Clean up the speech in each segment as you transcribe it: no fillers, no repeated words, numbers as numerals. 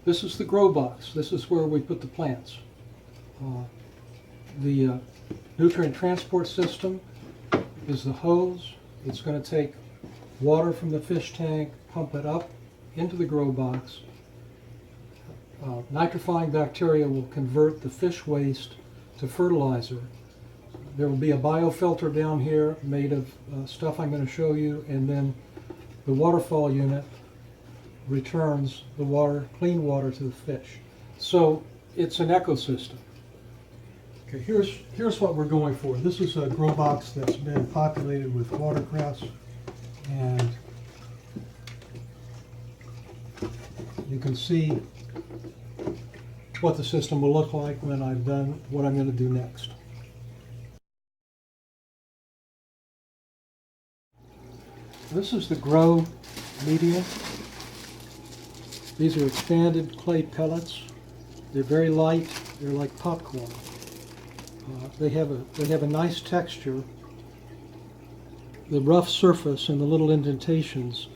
This is the grow box. This is where we put the plants. The nutrient transport system is the hose. It's going to take water from the fish tank, pump it up into the grow box. Nitrifying bacteria will convert the fish waste to fertilizer. There will be a biofilter down here made of stuff I'm going to show you, and then the waterfall unit returns the water, clean water, to the fish. So it's an ecosystem. Okay, here's what we're going for. This is a grow box that's been populated with watercress, and you can see what the system will look like when I've done what I'm going to do next. This is the grow media. These are expanded clay pellets. They're very light. They're like popcorn. They have a nice texture. The rough surface and the little indentations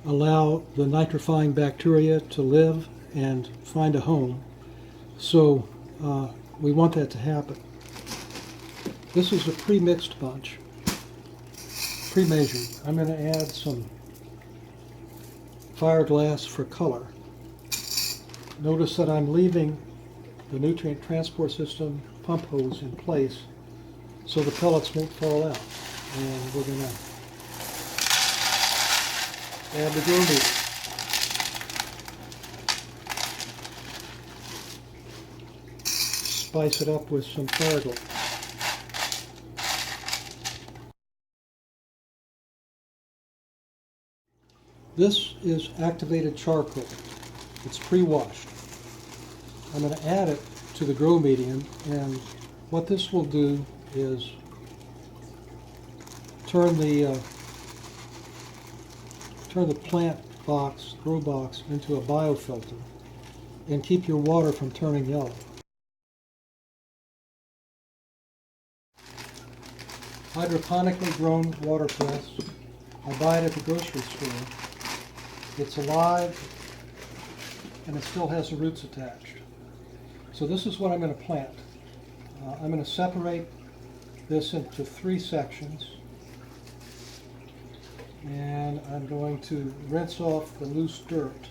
allow the nitrifying bacteria to live and find a home. So we want that to happen. This is a pre-mixed bunch, pre-measured. I'm going to add some fiberglass for color. Notice that I'm leaving the nutrient transport system pump hose in place so the pellets won't fall out. And we're going to add the grow media. Spice it up with some fiberglass. This is activated charcoal. It's pre-washed. I'm going to add it to the grow medium, and what this will do is turn the plant box, grow box, into a biofilter and keep your water from turning yellow. Hydroponically grown watercress. I buy it at the grocery store. It's alive and it still has the roots attached. So this is what I'm going to plant. I'm going to separate this into 3 sections, and I'm going to rinse off the loose dirt.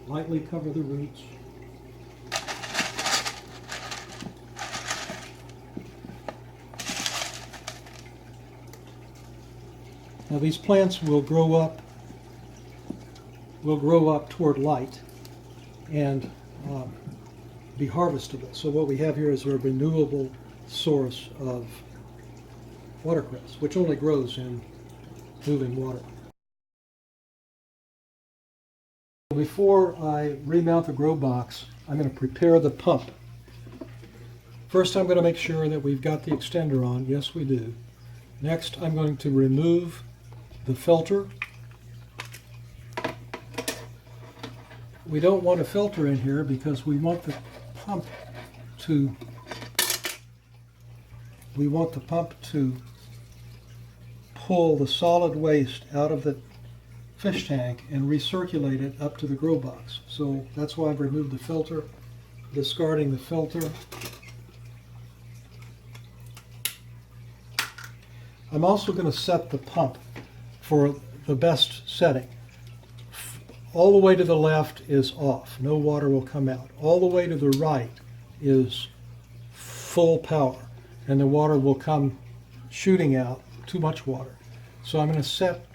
Lightly cover the roots. Now these plants will grow up toward light and be harvestable. So what we have here is a renewable source of watercress, which only grows in moving water. Before I remount the grow box, I'm going to prepare the pump. First, I'm going to make sure that we've got the extender on. Yes, we do. Next, I'm going to remove the filter. We don't want a filter in here because we want the pump to pull the solid waste out of the fish tank and recirculate it up to the grow box. So that's why I've removed the filter, discarding the filter. I'm also going to set the pump for the best setting. All the way to the left is off. No water will come out. All the way to the right is full power, and the water will come shooting out, too much water. So I'm going to set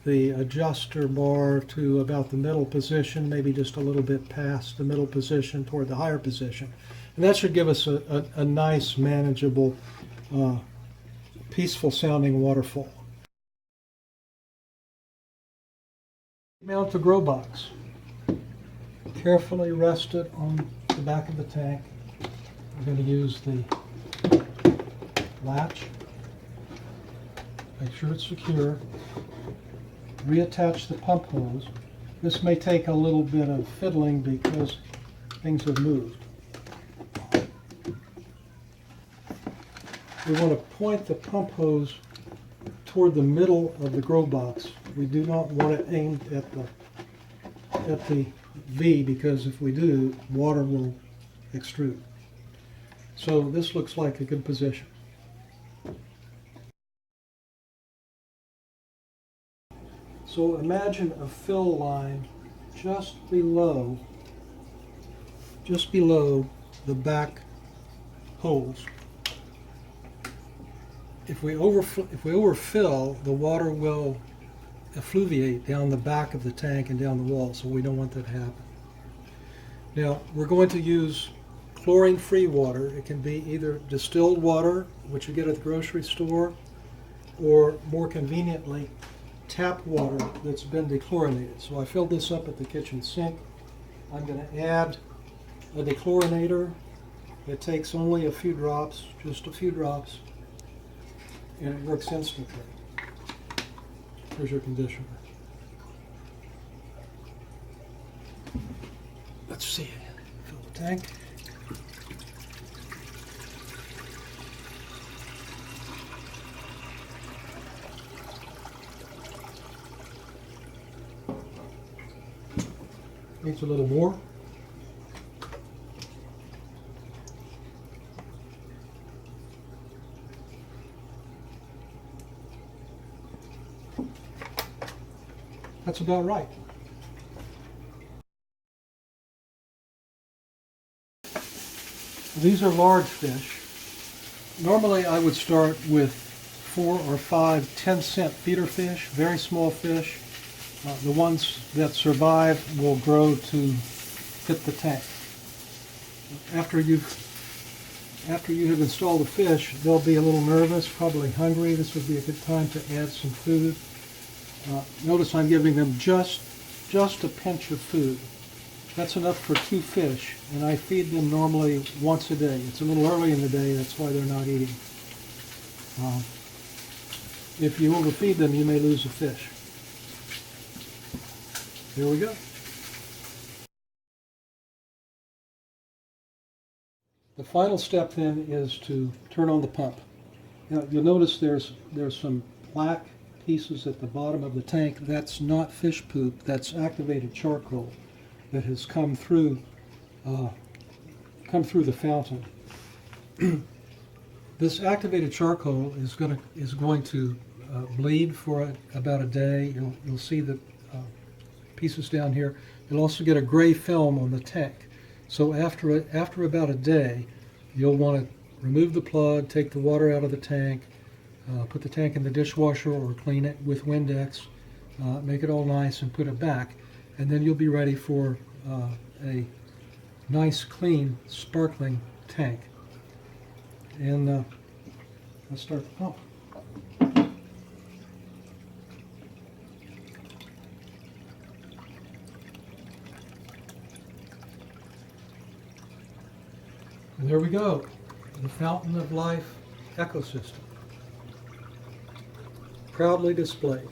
the adjuster bar to about the middle position, maybe just a little bit past the middle position toward the higher position. And that should give us a nice, manageable, peaceful sounding waterfall. Mount the grow box. Carefully rest it on the back of the tank. I'm going to use the latch. Make sure it's secure. Reattach the pump hose. This may take a little bit of fiddling because things have moved. We want to point the pump hose toward the middle of the grow box. We do not want it aimed at the V, because if we do, water will extrude. So this looks like a good position. So imagine a fill line just below the back holes. If we overfill, the water will effluviate down the back of the tank and down the wall, so we don't want that to happen. Now, we're going to use chlorine-free water. It can be either distilled water, which you get at the grocery store, or more conveniently, tap water that's been dechlorinated. So I filled this up at the kitchen sink. I'm going to add a dechlorinator. It takes only a few drops, just a few drops, and it works instantly. Here's your conditioner. Let's see. Fill the tank. Needs a little more. That's about right. These are large fish. Normally I would start with 4 or 5 10-cent feeder fish, very small fish. The ones that survive will grow to fit the tank. After you have installed the fish, they'll be a little nervous, probably hungry. This would be a good time to add some food. Notice I'm giving them just a pinch of food. That's enough for 2 fish, and I feed them normally once a day. It's a little early in the day, that's why they're not eating. If you overfeed them, you may lose a fish. Here we go. The final step then is to turn on the pump. Now you'll notice there's some black pieces at the bottom of the tank. That's not fish poop, that's activated charcoal that has come through the fountain. This activated charcoal is going to bleed for about a day. You'll see the pieces down here. You'll also get a gray film on the tank. So after about a day, you'll want to remove the plug, take the water out of the tank, put the tank in the dishwasher or clean it with Windex, make it all nice and put it back, and then you'll be ready for a nice, clean, sparkling tank. And let's start the pump. And there we go, the Fountain of Life ecosystem, proudly displayed.